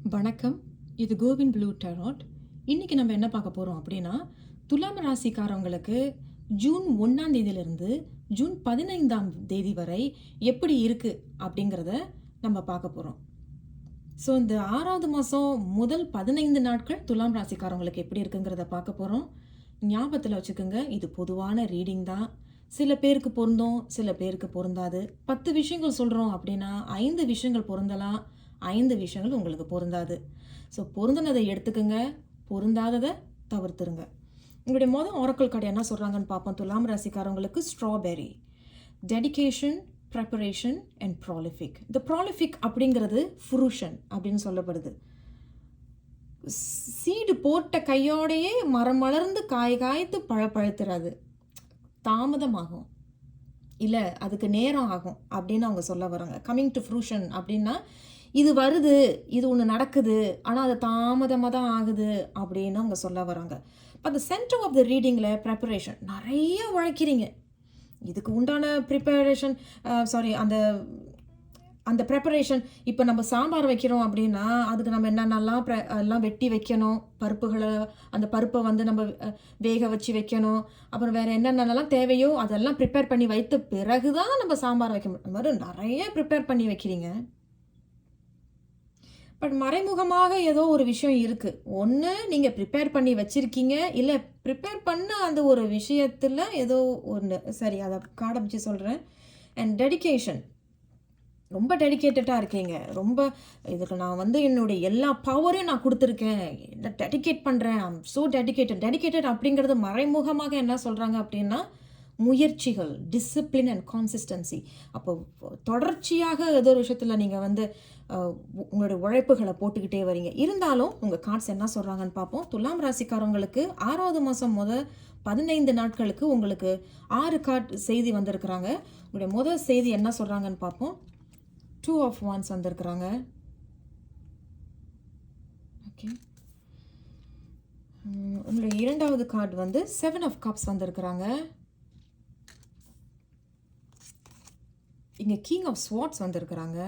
வணக்கம். இது CoWIN blue tarot. இன்னைக்கு நம்ம என்ன பார்க்க போறோம் அப்படின்னா, துலாம் ராசிக்காரவங்களுக்கு ஜூன் 1ஆம் தேதியிலிருந்து ஜூன் 15ஆம் தேதி வரை எப்படி இருக்கு அப்படிங்கிறத நம்ம பார்க்க போறோம். ஸோ இந்த 6வது மாதம் முதல் 15 நாட்கள் துலாம் ராசிக்காரவங்களுக்கு எப்படி இருக்குங்கிறத பார்க்க போகிறோம். ஞாபகத்தில் வச்சுக்கோங்க, இது பொதுவான ரீடிங் தான். சில பேருக்கு பொருந்தும், சில பேருக்கு பொருந்தாது. 10 விஷயங்கள் சொல்கிறோம் அப்படின்னா 5 விஷயங்கள் பொருந்தலாம், 5 விஷயங்கள் உங்களுக்கு பொருந்தாது. ஸோ பொருந்தினதை எடுத்துக்கோங்க, பொருந்தாததை தவிர்த்துருங்க. உங்களுடைய மொதல் ஆரக்கிள் கார்டு என்ன சொல்கிறாங்கன்னு பார்ப்போம். துலாம் ராசிக்காரவங்களுக்கு strawberry, dedication, preparation and prolific. இந்த ப்ராலிஃபிக் அப்படிங்கிறது ஃப்ரூஷன் அப்படின்னு சொல்லப்படுது. சீடு போட்ட கையோடையே மரம் மலர்ந்து காய் காய்த்து பழுத்துறாது, தாமதமாகும், இல்லை அதுக்கு நேரம் ஆகும் அப்படின்னு அவங்க சொல்ல வராங்க. கம்மிங் டு ஃப்ரூஷன் அப்படின்னா இது வருது, இது ஒன்று நடக்குது, ஆனால் அது தாமதமாக தான் ஆகுது அப்படின்னு அவங்க சொல்ல வராங்க. இப்போ அந்த சென்டர் ஆஃப் த ரீடிங்கில் ப்ரெப்பரேஷன் நிறைய உழைக்கிறீங்க. இதுக்கு உண்டான ப்ரிப்பரேஷன் அந்த அந்த ப்ரெப்பரேஷன். இப்போ நம்ம சாம்பார் வைக்கிறோம் அப்படின்னா அதுக்கு நம்ம என்னென்னலாம் எல்லாம் வெட்டி வைக்கணும், பருப்புகளை, அந்த பருப்பை வந்து நம்ம வேக வச்சு வைக்கணும். அப்புறம் வேறு என்னென்னலாம் தேவையோ அதெல்லாம் ப்ரிப்பேர் பண்ணி வைத்த பிறகு தான் நம்ம சாம்பார் வைக்க முடியும். அந்த மாதிரி நிறைய ப்ரிப்பேர் பண்ணி வைக்கிறீங்க. பட் மறைமுகமாக ஏதோ ஒரு விஷயம் இருக்குது. ஒன்று நீங்கள் ப்ரிப்பேர் பண்ணி வச்சுருக்கீங்க, இல்லை ப்ரிப்பேர் பண்ண அந்த ஒரு விஷயத்தில் ஏதோ ஒன்று. சரி, அதை காடமிச்சு சொல்கிறேன். அண்ட் டெடிகேஷன், ரொம்ப டெடிக்கேட்டடாக இருக்கீங்க. ரொம்ப இதுக்கு நான் வந்து என்னுடைய எல்லா பவரையும் நான் கொடுத்துருக்கேன், என்ன டெடிகேட் பண்ணுறேன், ஐம் ஸோ டெடிக்கேட்டட் அப்படிங்கிறது மறைமுகமாக என்ன சொல்கிறாங்க அப்படின்னா முயற்சிகள், டிசிப்ளின் அண்ட் கான்சிஸ்டன்சி. அப்போ தொடர்ச்சியாக ஏதோ ஒரு விஷயத்தில் நீங்கள் வந்து உங்களுடைய உழைப்புகளை போட்டுக்கிட்டே வரீங்க. இருந்தாலும் உங்கள் கார்ட்ஸ் என்ன சொல்கிறாங்கன்னு பார்ப்போம். துலாம் ராசிக்காரவங்களுக்கு 6வது மாதம் 15 நாட்களுக்கு உங்களுக்கு 6 கார்டு செய்தி வந்திருக்கிறாங்க. உங்களுடைய முதல் செய்தி என்ன சொல்கிறாங்கன்னு பார்ப்போம். 2 of Wands வந்திருக்கிறாங்க. ஓகே, உங்களுடைய இரண்டாவது கார்டு வந்து 7 of Cups வந்திருக்கிறாங்க. இங்கே King of Swords வந்திருக்கிறாங்க.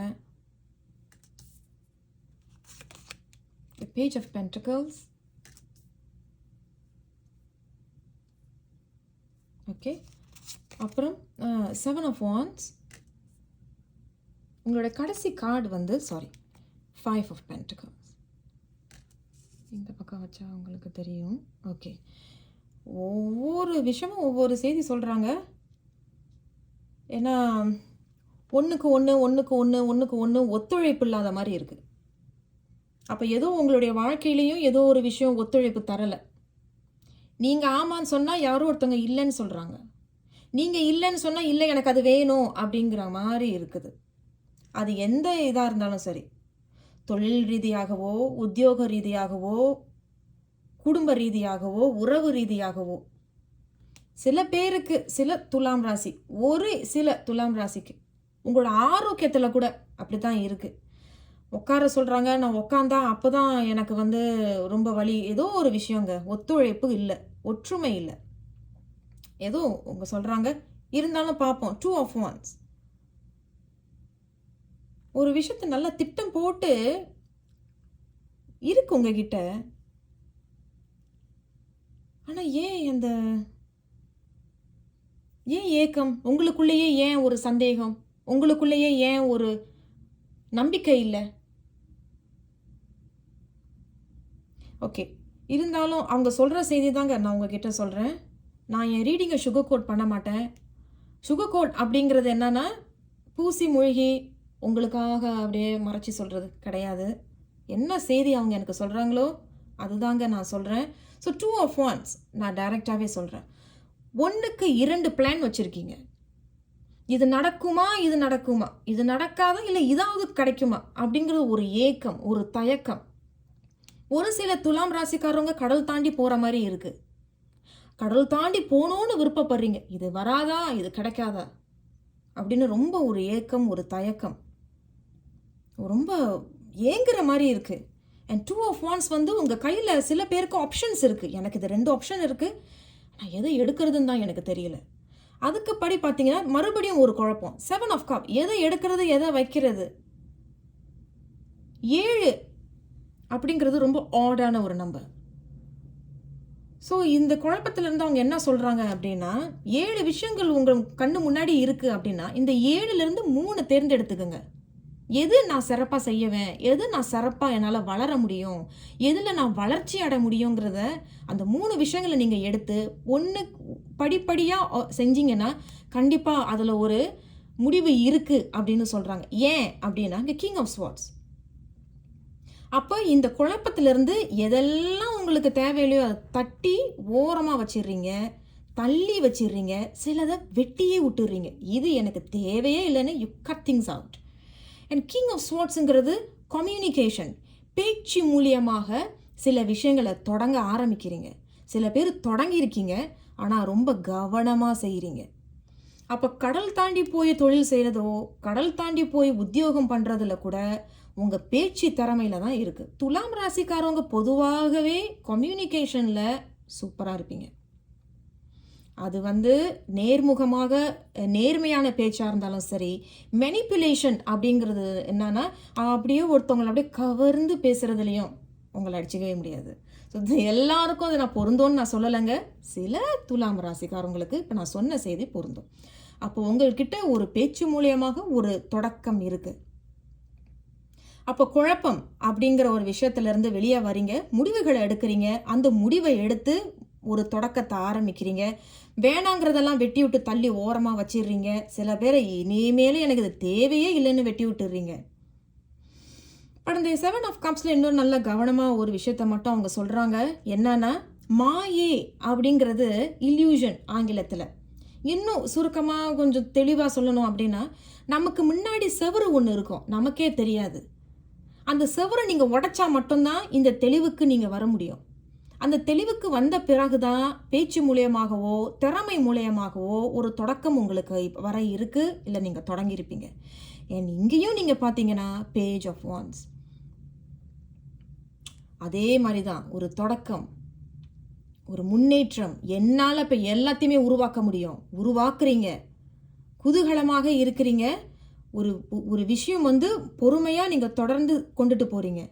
Page of Pentacles. ஓகே, அப்புறம் 7 of Wands. உங்களோட கடைசி கார்டு வந்து 5 of Pentacles. இந்த பக்கம் வச்சா உங்களுக்கு தெரியும். ஓகே, ஒவ்வொரு விஷயமும் ஒவ்வொரு செய்தி சொல்கிறாங்க. ஏன்னா ஒன்றுக்கு ஒன்று ஒத்துழைப்பு இல்லாத மாதிரி இருக்குது. அப்போ ஏதோ உங்களுடைய வாழ்க்கையிலையும் ஏதோ ஒரு விஷயம் ஒத்துழைப்பு தரலை. நீங்கள் ஆமான்னு சொன்னால் யாரோ ஒருத்தவங்க இல்லைன்னு சொல்கிறாங்க, நீங்கள் இல்லைன்னு சொன்னால் இல்லை எனக்கு அது வேணும் அப்படிங்கிற மாதிரி இருக்குது. அது எந்த இதாக இருந்தாலும் சரி, தொழில் ரீதியாகவோ, உத்தியோக ரீதியாகவோ, குடும்ப ரீதியாகவோ, உறவு ரீதியாகவோ, சில பேருக்கு, சில துலாம் ராசி, சில துலாம் ராசிக்கு உங்களோட ஆரோக்கியத்தில் கூட அப்படி தான் இருக்குது. உட்கார சொல்கிறாங்க, நான் உட்காந்தா அப்போ தான் எனக்கு வந்து ரொம்ப வலி, ஏதோ ஒரு விஷயங்க, ஒத்துழைப்பு இல்லை, ஒற்றுமை இல்லை, ஏதோ உங்க சொல்கிறாங்க. இருந்தாலும் பார்ப்போம். 2 of Wands. ஒரு விஷயத்தை நல்லா திட்டம் போட்டு இருக்கு உங்ககிட்ட. ஆனால் ஏன் ஏக்கம், உங்களுக்குள்ளேயே ஏன் ஒரு சந்தேகம், உங்களுக்குள்ளேயே ஏன் ஒரு நம்பிக்கை இல்லை? ஓகே, இருந்தாலும் அவங்க சொல்கிற செய்தி தாங்க நான் உங்ககிட்ட சொல்கிறேன். நான் என் ரீடிங்கை சுகர் கோட் பண்ண மாட்டேன். சுகர் கோட் அப்படிங்கிறது என்னன்னா பூசி மூழ்கி உங்களுக்காக அப்படியே மறைச்சி சொல்கிறது கிடையாது. என்ன செய்தி அவங்க எனக்கு சொல்கிறாங்களோ அதுதாங்க நான் சொல்கிறேன். ஸோ 2 of Wands நான் டைரெக்டாகவே சொல்கிறேன். 1க்கு 2 பிளான் வச்சுருக்கீங்க. இது நடக்குமா, இது நடக்குமா, இது நடக்காதா, இல்லை இதாவது கிடைக்குமா அப்படிங்கிறது ஒரு ஏக்கம், ஒரு தயக்கம். ஒரு சில துலாம் ராசிக்காரவங்க கடல் தாண்டி போகிற மாதிரி இருக்குது. கடல் தாண்டி போகணுன்னு விருப்பப்படுறீங்க. இது வராதா, இது கிடைக்காதா அப்படின்னு ரொம்ப ஒரு ஏக்கம், ஒரு தயக்கம், ரொம்ப ஏங்குற மாதிரி இருக்குது. அண்ட் 2 of Wands வந்து உங்கள் கையில் சில பேருக்கு ஆப்ஷன்ஸ் இருக்குது. எனக்கு இது 2 ஆப்ஷன் இருக்குது, நான் எதை எடுக்கிறதுன்னு தான் எனக்கு தெரியல. அதுக்கு படி பார்த்தீங்கன்னா மறுபடியும் ஒரு குழப்பம். 7 of Cups, எதை எடுக்கிறது, எதை வைக்கிறது. 7 அப்படிங்கிறது ரொம்ப ஆடான ஒரு நம்பர். ஸோ இந்த குழப்பத்திலேருந்து அவங்க என்ன சொல்கிறாங்க அப்படின்னா, 7 விஷயங்கள் உங்கள் கண்ணு முன்னாடி இருக்குது அப்படின்னா, இந்த 7லேருந்து 3 தேர்ந்தெடுத்துக்கங்க. எது நான் சிறப்பாக செய்யவேன், எது நான் சிறப்பாக என்னால் வளர முடியும், எதில் நான் வளர்ச்சி அடைய முடியுங்கிறத அந்த 3 விஷயங்களை நீங்கள் எடுத்து ஒன்று படிப்படியாக செஞ்சீங்கன்னா கண்டிப்பாக அதில் ஒரு முடிவு இருக்குது அப்படின்னு சொல்கிறாங்க. ஏன் அப்படின்னா இங்கே கிங் ஆஃப் ஸ்வார்ட்ஸ். அப்போ இந்த குழப்பத்திலிருந்து எதெல்லாம் உங்களுக்கு தேவையில்லையோ அதை தட்டி ஓரமாக வச்சிடுறீங்க, தள்ளி வச்சிடுறீங்க, சிலதை வெட்டியே விட்டுடுறீங்க. இது எனக்கு தேவையே இல்லைன்னு you cut things out. And king of ஸ்வார்ட்ஸுங்கிறது கம்யூனிகேஷன். பேச்சு மூலியமாக சில விஷயங்களை தொடங்க ஆரம்பிக்கிறீங்க. சில பேர் தொடங்கியிருக்கீங்க, ஆனால் ரொம்ப கவனமாக செய்கிறீங்க. அப்போ கடல் தாண்டி போய் தொழில் செய்கிறதோ, கடல் தாண்டி போய் உத்தியோகம் பண்ணுறதுல கூட உங்கள் பேச்சு திறமையில தான் இருக்குது. துலாம் ராசிக்காரவங்க பொதுவாகவே கம்யூனிகேஷனில் சூப்பராக இருப்பீங்க. அது நேர்முகமாக நேர்மையான பேச்சாக இருந்தாலும் சரி, மெனிப்புலேஷன் அப்படிங்கிறது என்னன்னா அப்படியே ஒருத்தவங்களை அப்படியே கவர்ந்து பேசுகிறதுலையும் உங்களை அடிச்சிக்கவே முடியாது. ஸோ இது எல்லாருக்கும் அது நான் பொருந்தோன்னு நான் சொல்லலைங்க. சில துலாம் ராசிக்காரவங்களுக்கு இப்போ நான் சொன்ன செய்தி பொருந்தும். அப்போ உங்கள்கிட்ட ஒரு பேச்சு மூலியமாக ஒரு தொடக்கம் இருக்குது. அப்போ குழப்பம் அப்படிங்கிற ஒரு விஷயத்துலேருந்து வெளியே வரீங்க, முடிவுகளை எடுக்கிறீங்க. அந்த முடிவை எடுத்து ஒரு தொடக்கத்தை ஆரம்பிக்கிறீங்க. வேணாங்கிறதெல்லாம் வெட்டி விட்டு தள்ளி ஓரமாக வச்சிடுறீங்க. சில பேரை இனிமேலும் எனக்கு இது தேவையே இல்லைன்னு வெட்டி விட்டுடுறீங்க. பட் இந்த 7 ஆஃப் கப்ஸில் இன்னொரு நல்ல கவனமாக ஒரு விஷயத்த மட்டும் அவங்க சொல்கிறாங்க. என்னன்னா மாயே அப்படிங்கிறது இல்யூஷன் ஆங்கிலத்தில். இன்னும் சுருக்கமாக கொஞ்சம் தெளிவாக சொல்லணும் அப்படின்னா, நமக்கு முன்னாடி செவரு ஒன்று இருக்கும், நமக்கே தெரியாது. அந்த செவரை நீங்கள் உடைச்சா மட்டும்தான் இந்த தெளிவுக்கு நீங்கள் வர முடியும். அந்த தெளிவுக்கு வந்த பிறகு தான் பேச்சு மூலியமாகவோ திறமை மூலியமாகவோ ஒரு தொடக்கம் உங்களுக்கு வர இருக்குது, இல்லை நீங்கள் தொடங்கியிருப்பீங்க. ஏன் இங்கேயும் நீங்கள் பார்த்தீங்கன்னா பேஜ் ஆஃப் வான்ஸ் அதே மாதிரி தான். ஒரு தொடக்கம், ஒரு முன்னேற்றம். என்னால் இப்போ எல்லாத்தையுமே உருவாக்க முடியும், உருவாக்குறீங்க, குதூகலமாக இருக்கிறீங்க. ஒரு ஒரு விஷயம் பொறுமையாக நீங்கள் தொடர்ந்து கொண்டுட்டு போகிறீங்க.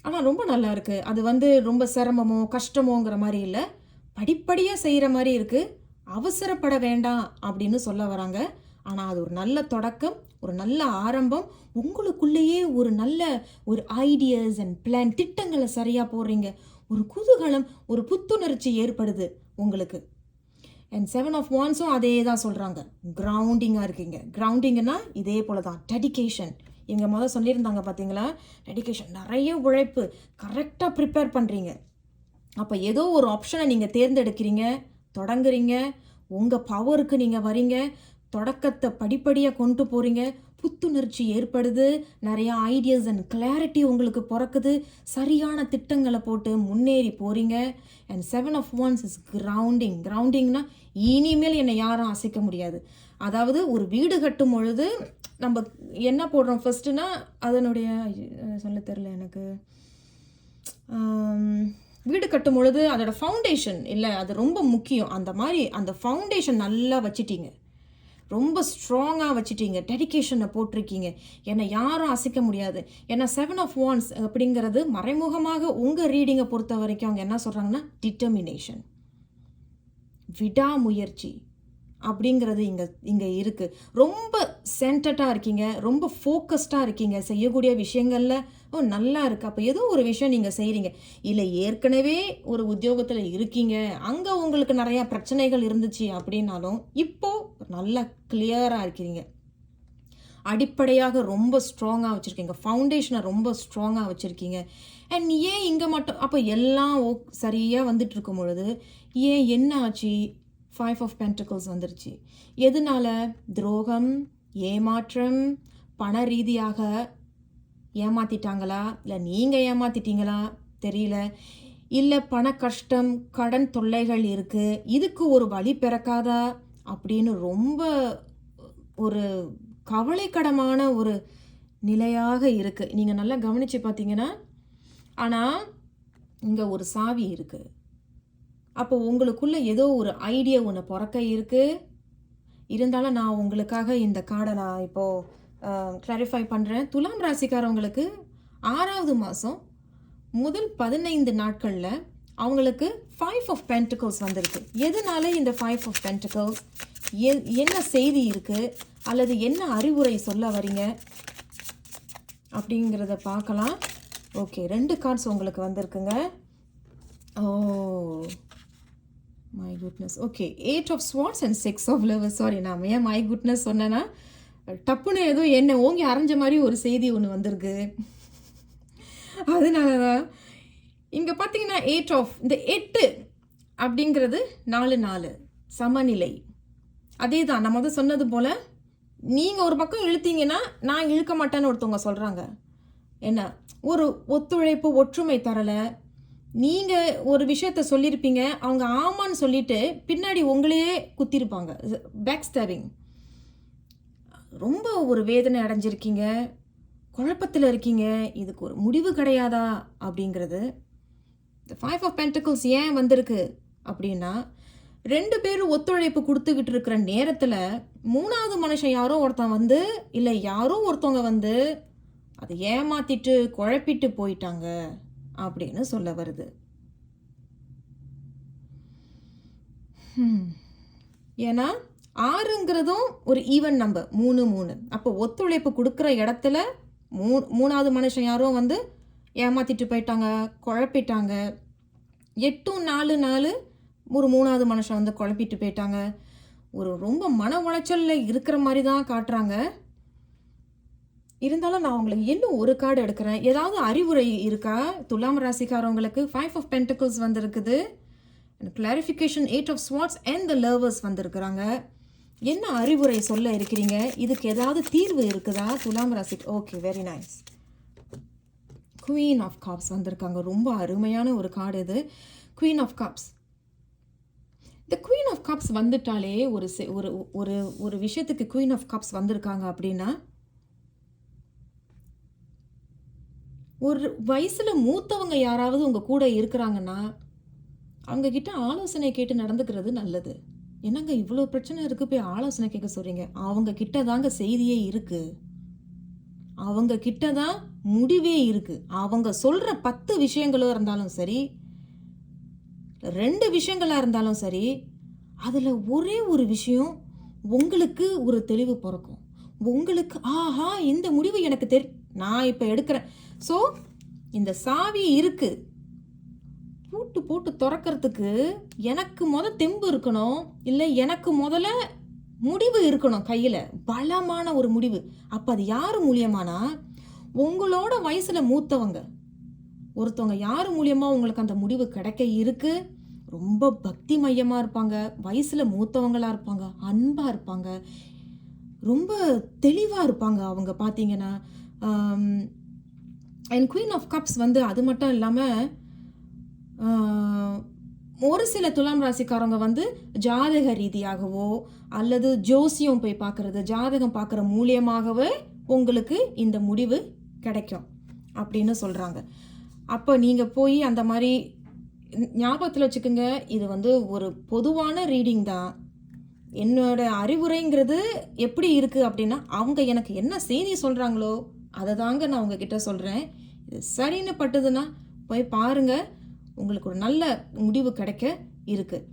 ஆனால் ரொம்ப நல்லா இருக்குது. அது ரொம்ப சிரமமோ கஷ்டமோங்கிற மாதிரி இல்லை, படிப்படியாக செய்கிற மாதிரி இருக்குது. அவசரப்பட வேண்டாம் அப்படின்னு சொல்ல வராங்க. ஆனால் அது ஒரு நல்ல தொடக்கம், ஒரு நல்ல ஆரம்பம். உங்களுக்குள்ளேயே ஒரு நல்ல ஒரு ஐடியாஸ் அண்ட் பிளான், திட்டங்களை சரியாக போடுறீங்க. ஒரு குதூகலம், ஒரு புத்துணர்ச்சி ஏற்படுது உங்களுக்கு. அண்ட் 7 ஆஃப் வான்ஸும் அதே தான் சொல்கிறாங்க. கிரவுண்டிங்காக இருக்கீங்க. கிரவுண்டிங்னா இதே போல் தான், டெடிகேஷன். இவங்க சொல்லியிருந்தாங்க பார்த்தீங்களா, டெடிகேஷன், நிறைய உழைப்பு, கரெக்டாக ப்ரிப்பேர் பண்ணுறீங்க. அப்போ ஏதோ ஒரு ஆப்ஷனை நீங்கள் தேர்ந்தெடுக்கிறீங்க, தொடங்குறீங்க, உங்கள் பவருக்கு நீங்கள் வரீங்க, தொடக்கத்தை படிப்படியாக கொண்டு போகிறீங்க, புத்துணர்ச்சி ஏற்படுது, நிறைய ஐடியாஸ் அண்ட் கிளாரிட்டி உங்களுக்கு பிறக்குது, சரியான திட்டங்களை போட்டு முன்னேறி போகிறீங்க. And 7 of wands is grounding. கிரவுண்டிங்னா இனிமேல் என்னை யாரும் அசைக்க முடியாது. அதாவது ஒரு வீடு கட்டும் பொழுது நம்ம என்ன போடுறோம் ஃபர்ஸ்ட்டுனா, அதனுடைய சொல்ல தெரில எனக்கு, வீடு கட்டும் பொழுது அதோட ஃபவுண்டேஷன் இல்லை, அது ரொம்ப முக்கியம். அந்த மாதிரி அந்த ஃபவுண்டேஷன் நல்லா வச்சிட்டீங்க, ரொம்ப ஸ்ட்ராங்காக வச்சுட்டீங்க, டெடிகேஷனை போட்டிருக்கீங்க, என்னை யாரும் அசைக்க முடியாது. ஏன்னா 7 ஆஃப் வான்ஸ் அப்படிங்கிறது மறைமுகமாக உங்கள் ரீடிங்கை பொறுத்த வரைக்கும் அவங்க என்ன சொல்கிறாங்கன்னா டிட்டர்மினேஷன், விடாமுயற்சி அப்படிங்கிறது இங்கே இருக்குது. ரொம்ப சென்டர்டாக இருக்கீங்க, ரொம்ப ஃபோக்கஸ்டாக இருக்கீங்க, செய்யக்கூடிய விஷயங்களில் நல்லா இருக்குது. அப்போ ஏதோ ஒரு விஷயம் நீங்கள் செய்கிறீங்க, இல்லை ஏற்கனவே ஒரு உத்தியோகத்தில் இருக்கீங்க, அங்கே உங்களுக்கு நிறையா பிரச்சனைகள் இருந்துச்சு அப்படின்னாலும் இப்போது நல்லா கிளியராக இருக்கிறீங்க. அடிப்படையாக ரொம்ப ஸ்ட்ராங்காக வச்சுருக்கீங்க, ஃபவுண்டேஷனை ரொம்ப ஸ்ட்ராங்காக வச்சுருக்கீங்க. அண்ட் ஏன் இங்கே மட்டும் அப்போ எல்லாம் சரியாக வந்துட்டு இருக்கும் பொழுது ஏன் என்ன ஆச்சு? 5 ஆஃப் பென்டிகல்ஸ் வந்துருச்சு. எதனால? துரோகம், ஏமாற்றம், பண ரீதியாக ஏமாத்திட்டாங்களா, இல்லை நீங்கள் ஏமாத்திட்டீங்களா தெரியல, இல்லை பண கஷ்டம், கடன் தொல்லைகள் இருக்குது, இதுக்கு ஒரு வழி பிறக்காதா அப்படின்னு ரொம்ப ஒரு கவலைக்கிடமான ஒரு நிலையாக இருக்குது. நீங்கள் நல்லா கவனித்து பார்த்தீங்கன்னா, ஆனால் இங்கே ஒரு சாவி இருக்குது. அப்போ உங்களுக்குள்ளே ஏதோ ஒரு ஐடியா ஒன்று பிறக்க இருக்குது. இருந்தாலும் நான் உங்களுக்காக இந்த கார்டை நான் இப்போது கிளாரிஃபை பண்ணுறேன். துலாம் ராசிக்காரவங்களுக்கு 6வது மாதம் முதல் 15 நாட்களில் அவங்களுக்கு 5 ஆஃப் பென்டிகல்ஸ் வந்திருக்கு. எதனால இந்த 5 ஆஃப் பென்டிகல்ஸ், என்ன செய்தி இருக்குது அல்லது என்ன அறிவுரை சொல்ல வரீங்க அப்படிங்கிறத பார்க்கலாம். ஓகே, 2 கார்ட்ஸ் உங்களுக்கு வந்திருக்குங்க. Oh my goodness. Okay, 8 of swords and 6 of lovers. Sorry, நான் ஏன் மை குட்னஸ் சொன்னேன்னா டப்புன்னு ஏதோ என்ன ஓங்கி அரைஞ்ச மாதிரி ஒரு செய்தி ஒன்று வந்திருக்கு. அதனால தான் இங்கே பார்த்தீங்கன்னா 8 ஆஃப், இந்த 8 அப்படிங்கிறது 4 சமநிலை. அதே தான் நம்ம வந்து சொன்னது போல், நீங்கள் ஒரு பக்கம் இழுத்தீங்கன்னா நான் இழுக்க மாட்டேன்னு ஒருத்தவங்க சொல்கிறாங்க. என்ன, ஒரு ஒத்துழைப்பு ஒற்றுமை தரலை. நீங்கள் ஒரு விஷயத்த சொல்லியிருப்பீங்க, அவங்க ஆமான்னு சொல்லிட்டு பின்னாடி உங்களையே குத்திருப்பாங்க. Back stabbing. ரொம்ப ஒரு வேதனை அடைஞ்சிருக்கீங்க, குழப்பத்தில் இருக்கீங்க, இதுக்கு ஒரு முடிவு கிடையாதா அப்படிங்கிறது. இந்த 5 ஆஃப் பென்டிகல்ஸ் ஏன் வந்திருக்கு அப்படின்னா, 2 பேரும் ஒத்துழைப்பு கொடுத்துக்கிட்டு இருக்கிற நேரத்தில் 3வது மனுஷன் யாரோ ஒருத்தன் வந்து, இல்லை யாரோ ஒருத்தவங்க வந்து அதை ஏமாத்திட்டு குழப்பிட்டு போயிட்டாங்க அப்படின்னு சொல்ல வருது. ஏன்னா 6ங்கிறதும் ஒரு ஈவன் நம்பர், 3. அப்போ ஒத்துழைப்பு கொடுக்குற இடத்துல 3வது மனுஷன் யாரோ வந்து ஏமாத்திட்டு போயிட்டாங்க, குழப்பிட்டாங்க. 8 4 ஒரு 3வது மனுஷன் வந்து குழப்பிட்டு போயிட்டாங்க. ஒரு ரொம்ப மன உளைச்சலில் இருக்கிற மாதிரி தான் காட்டுறாங்க. இருந்தாலும் நான் உங்களுக்கு இன்னும் ஒரு கார்டு எடுக்கிறேன். ஏதாவது அறிவுரை இருக்கா துலாம் ராசிக்காரவங்களுக்கு? 5 ஆஃப் பென்டிகல்ஸ் வந்திருக்குது, clarification 8 of swords and the lovers வந்திருக்கிறாங்க. என்ன அறிவுரை சொல்ல இருக்கிறீங்க? இதுக்கு ஏதாவது தீர்வு இருக்குதா துலாம் ராசி? Okay, very nice. Queen of cups வந்திருக்காங்க. ரொம்ப அருமையான ஒரு கார்டு இது, குவீன் ஆஃப் கப்ஸ். இந்த குவீன் ஆஃப் கப்ஸ் வந்துட்டாலே ஒரு விஷயத்துக்கு குவீன் ஆஃப் கப்ஸ் வந்திருக்காங்க அப்படின்னா, ஒரு வயசில் மூத்தவங்க யாராவது உங்கள் கூட இருக்கிறாங்கன்னா அவங்கக்கிட்ட ஆலோசனை கேட்டு நடந்துக்கிறது நல்லது. என்னங்க இவ்வளோ பிரச்சனை இருக்குது, போய் ஆலோசனை கேட்க சொல்கிறீங்க? அவங்க கிட்ட தாங்க செய்தியே இருக்குது, அவங்க கிட்ட தான் முடிவே இருக்குது. அவங்க சொல்கிற 10 விஷயங்களோ இருந்தாலும் சரி, 2 விஷயங்களாக இருந்தாலும் சரி, அதில் ஒரே ஒரு விஷயம் உங்களுக்கு ஒரு தெளிவு பிறக்கும். உங்களுக்கு ஆஹா, இந்த முடிவு எனக்கு நான் இப்போ எடுக்கிறேன். ஸோ இந்த சாவி இருக்குது, போட்டு திறக்கிறதுக்கு எனக்கு தெம்பு இருக்கணும், இல்லை எனக்கு முதல்ல முடிவு இருக்கணும் கையில், பலமான ஒரு முடிவு. அப்போ அது யார் மூலியமானா, உங்களோட வயசில் மூத்தவங்க ஒருத்தவங்க யார் மூலியமாக உங்களுக்கு அந்த முடிவு கிடைக்க இருக்கு. ரொம்ப பக்தி மையமாக இருப்பாங்க, வயசில் மூத்தவங்களாக இருப்பாங்க, அன்பாக இருப்பாங்க, ரொம்ப தெளிவாக இருப்பாங்க அவங்க பார்த்தீங்கன்னா. அண்ட் குவீன் ஆஃப் கப்ஸ் வந்து அது மட்டும் இல்லாமல், ஒரு சில துலாம் ராசிக்காரங்க வந்து ஜாதக ரீதியாகவோ அல்லது ஜோசியம் போய் பார்க்குறது, ஜாதகம் பார்க்குற மூலியமாகவே உங்களுக்கு இந்த முடிவு கிடைக்கும் அப்படின்னு சொல்கிறாங்க. அப்போ நீங்கள் போய் அந்த மாதிரி ஞாபகத்தில் வச்சுக்கோங்க, இது வந்து ஒரு பொதுவான ரீடிங் தான். என்னோட அறிவுரைங்கிறது எப்படி இருக்குது அப்படின்னா, அவங்க எனக்கு என்ன செய்தி சொல்கிறாங்களோ அதை தாங்க நான் உங்ககிட்ட சொல்கிறேன். இது சரின்னு பட்டுதுன்னா போய் பாருங்கள், உங்களுக்கு ஒரு நல்ல முடிவு கிடைக்க இருக்குது.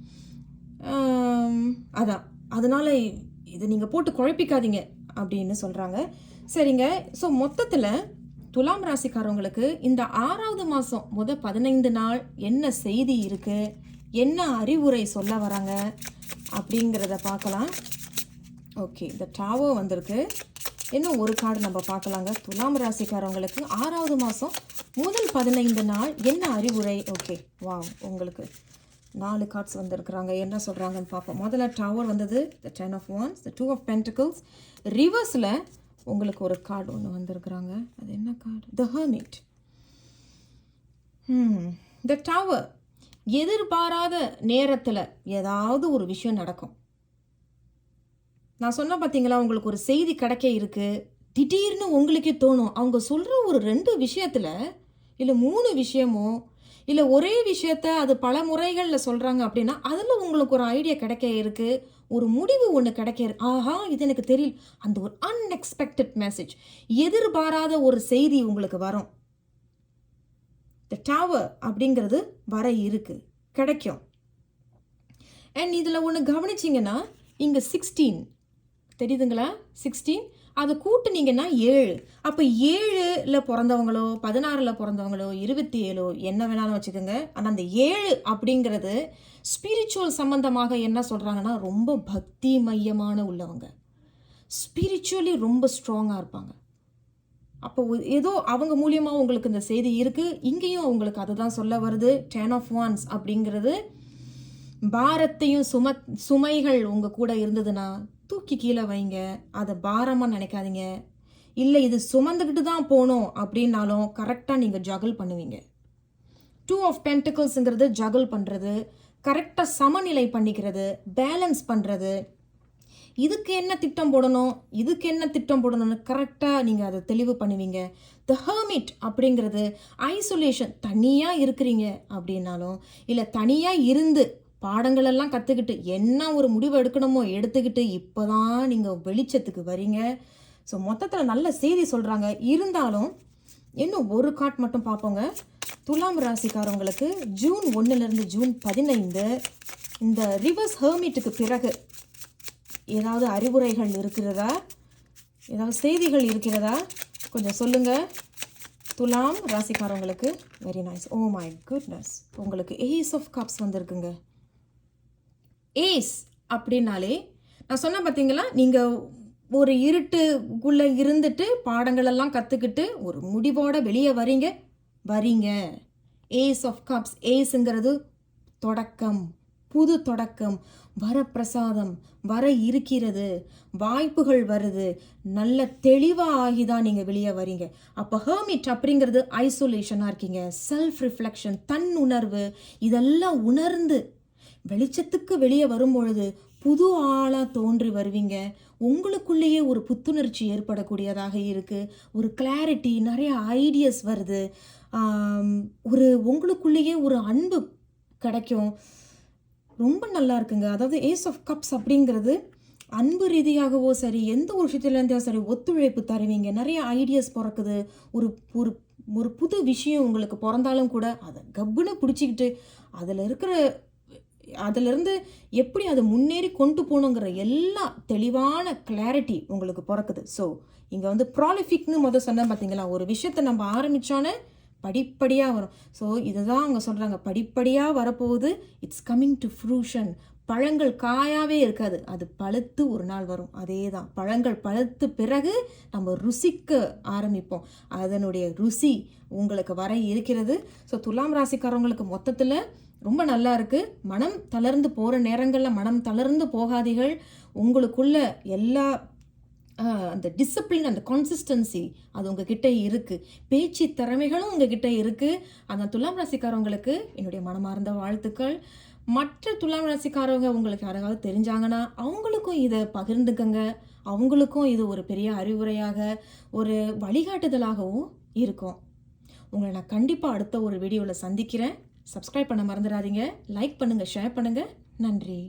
அதான், அதனால் இது நீங்கள் போட்டு குழப்பிக்காதீங்க அப்படின்னு சொல்கிறாங்க. சரிங்க, ஸோ மொத்தத்தில் துலாம் ராசிக்காரவங்களுக்கு இந்த 6வது மாதம் முதல் 15 நாள் என்ன செய்தி இருக்குது, என்ன அறிவுரை சொல்ல வராங்க அப்படிங்கிறத பார்க்கலாம். ஓகே, இந்த டவர் வந்திருக்கு. இன்னும் ஒரு கார்டு நம்ம பார்க்கலாங்க. துலாம் ராசிக்காரவங்களுக்கு 6வது மாதம் முதல் 15 நாள் என்ன அறிவுரை? ஓகே, வா, உங்களுக்கு 4 கார்ட்ஸ் வந்திருக்கிறாங்க. என்ன சொல்கிறாங்கன்னு பார்ப்போம். முதல்ல டவர் வந்தது, the 10 of wands, the 2 of pentacles. ரிவர்ஸில் உங்களுக்கு ஒரு கார்டு ஒன்று வந்திருக்கிறாங்க. அது என்ன card? The hermit. The tower. எதிர்பாராத நேரத்தில் ஏதாவது ஒரு விஷயம் நடக்கும். நான் சொன்ன பார்த்தீங்களா, உங்களுக்கு ஒரு செய்தி கிடைக்க இருக்குது. திடீர்னு உங்களுக்கே தோணும், அவங்க சொல்கிற ஒரு 2 விஷயத்தில் இல்லை 3 விஷயமோ இல்லை ஒரே விஷயத்த அது பல முறைகளில் சொல்கிறாங்க அப்படின்னா அதில் உங்களுக்கு ஒரு ஐடியா கிடைக்க இருக்குது, ஒரு முடிவு ஒன்று கிடைக்க இருக்கு. ஆஹா, இது எனக்கு தெரியல. அந்த ஒரு அன்எக்ஸ்பெக்டட் மெசேஜ், எதிர்பாராத ஒரு செய்தி உங்களுக்கு வரும். த டவர் அப்படிங்கிறது வர இருக்கு, கிடைக்கும். அண்ட் இதில் ஒன்று கவனிச்சிங்கன்னா இங்கே 16 தெரியுதுங்களா? 16 அதை கூட்டுனீங்கன்னா 7. அப்போ 7ல் பிறந்தவங்களோ 16ல் பிறந்தவங்களோ 27 என்ன வேணாலும் வச்சுக்கோங்க. ஆனால் அந்த 7 அப்படிங்கிறது ஸ்பிரிச்சுவல் சம்பந்தமாக என்ன சொல்கிறாங்கன்னா ரொம்ப பக்தி மையமான உள்ளவங்க, ஸ்பிரிச்சுவலி ரொம்ப ஸ்ட்ராங்காக இருப்பாங்க. அப்போ ஏதோ அவங்க மூலியமாக உங்களுக்கு இந்த செய்தி இருக்குது. இங்கேயும் உங்களுக்கு அதை தான் சொல்ல வருது. 10 of Wands அப்படிங்கிறது பாரத்தையும் சுமைகள் உங்கள் கூட இருந்ததுன்னா தூக்கி கீழே வைங்க, அதை பாரமாக நினைக்காதீங்க. இல்லை இது சுமந்துக்கிட்டு தான் போகணும் அப்படின்னாலும் கரெக்டாக நீங்கள் ஜகிள் பண்ணுவீங்க. 2 of Pentaclesங்கிறது ஜகிள் பண்ணுறது, கரெக்டாக சமநிலை பண்ணிக்கிறது, பேலன்ஸ் பண்ணுறது. இதுக்கு என்ன திட்டம் போடணும், இதுக்கு என்ன திட்டம் போடணும்னு கரெக்டாக நீங்கள் அதை தெளிவு பண்ணுவீங்க. த ஹெர்மிட் அப்படிங்கிறது ஐசோலேஷன், தனியாக இருக்கிறீங்க அப்படின்னாலும் இல்லை தனியாக இருந்து பாடங்களெல்லாம் கற்றுக்கிட்டு என்ன ஒரு முடிவு எடுக்கணுமோ எடுத்துக்கிட்டு இப்போ தான் நீங்கள் வெளிச்சத்துக்கு வரீங்க. ஸோ மொத்தத்தில் நல்ல செய்தி சொல்கிறாங்க. இருந்தாலும் இன்னும் ஒரு கார்ட் மட்டும் பார்ப்போங்க. துலாம் ராசிக்காரவங்களுக்கு ஜூன் 1லேருந்து ஜூன் 15 இந்த ரிவர்ஸ் ஹெர்மிட்டுக்கு பிறகு ஏதாவது அறிவுரைகள் இருக்கிறதா, ஏதாவது செய்திகள் இருக்கிறதா கொஞ்சம் சொல்லுங்கள். துலாம் ராசிக்காரவங்களுக்கு very nice. Oh my goodness, உங்களுக்கு ஏஸ் ஆஃப் கப்ஸ் வந்திருக்குங்க. ஏஸ் அப்படின்னாலே நான் சொன்னேன் பார்த்தீங்களா, நீங்கள் ஒரு இருட்டுக்குள்ளே இருந்துட்டு பாடங்களெல்லாம் கற்றுக்கிட்டு ஒரு முடிவோட வெளியே வரீங்க. ஏஸ் ஆஃப் கப்ஸ், ஏஸுங்கிறது தொடக்கம், புது தொடக்கம், வரப்பிரசாதம் வர இருக்கிறது, வாய்ப்புகள் வருது, நல்ல தெளிவாக ஆகி தான் நீங்கள் வெளியே வரீங்க. அப்போ ஹெர்மிட் அப்படிங்கிறது ஐசோலேஷனாக இருக்கீங்க, செல்ஃப் ரிஃப்ளெக்ஷன், தன் உணர்வு, இதெல்லாம் உணர்ந்து வெளிச்சத்துக்கு வெளியே வரும்பொழுது புது ஆளாக தோன்றி வருவீங்க. உங்களுக்குள்ளேயே ஒரு புத்துணர்ச்சி ஏற்படக்கூடியதாக இருக்குது, ஒரு கிளாரிட்டி, நிறைய ஐடியாஸ் வருது, ஒரு உங்களுக்குள்ளேயே ஒரு அன்பு கிடைக்கும். ரொம்ப நல்லா இருக்குங்க. அதாவது ஏஸ் ஆஃப் கப்ஸ் அப்படிங்கிறது அன்பு ரீதியாகவோ சரி, எந்த ஒரு விஷயத்துலேருந்தோ சரி ஒத்துழைப்பு தருவீங்க, நிறைய ஐடியாஸ் பிறக்குது. ஒரு ஒரு ஒரு புது விஷயம் உங்களுக்கு பிறந்தாலும் கூட அதை கப்புன்னு பிடிச்சிக்கிட்டு அதிலிருந்து எப்படி அதை முன்னேறி கொண்டு போகணுங்கிற எல்லா தெளிவான கிளாரிட்டி உங்களுக்கு பிறக்குது. ஸோ இங்கே வந்து ப்ராலிஃபிக்னு சொன்னேன் பார்த்தீங்களா, ஒரு விஷயத்தை நம்ம ஆரம்பித்தோன்னே படிப்படியாக வரும். ஸோ இதுதான் அவங்க சொல்கிறாங்க, படிப்படியாக வரப்போகுது. It's coming to fruition. பழங்கள் காயாவே இருக்காது, அது பழுத்து ஒரு நாள் வரும். அதே தான், பழங்கள் பழுத்து பிறகு நம்ம ருசிக்க ஆரம்பிப்போம். அதனுடைய ருசி உங்களுக்கு வர இருக்கிறது. ஸோ துலாம் ராசிக்காரவங்களுக்கு மொத்தத்தில் ரொம்ப நல்லா இருக்குது. மனம் தளர்ந்து போகிற நேரங்களில் மனம் தளர்ந்து போகாதீர்கள். உங்களுக்குள்ள எல்லா அந்த டிசிப்ளின், அந்த கன்சிஸ்டன்சி அது உங்ககிட்ட இருக்குது. பேச்சு திறமைகளும் உங்ககிட்ட இருக்குது. அந்த துலாம் ராசிக்காரவங்களுக்கு என்னுடைய மனமார்ந்த வாழ்த்துக்கள். மற்ற துலாம் ராசிக்காரவங்க உங்களுக்கு யாராவது தெரிஞ்சாங்கன்னா அவங்களுக்கும் இதை பகிர்ந்துக்கங்க. அவங்களுக்கும் இது ஒரு பெரிய அறிவுரையாக, ஒரு வழிகாட்டுதலாகவும் இருக்கும். உங்களை நான் கண்டிப்பாக அடுத்த ஒரு வீடியோவில் சந்திக்கிறேன். சப்ஸ்கிரைப் பண்ண மறந்துடாதீங்க. லைக் பண்ணுங்கள், ஷேர் பண்ணுங்கள். நன்றி.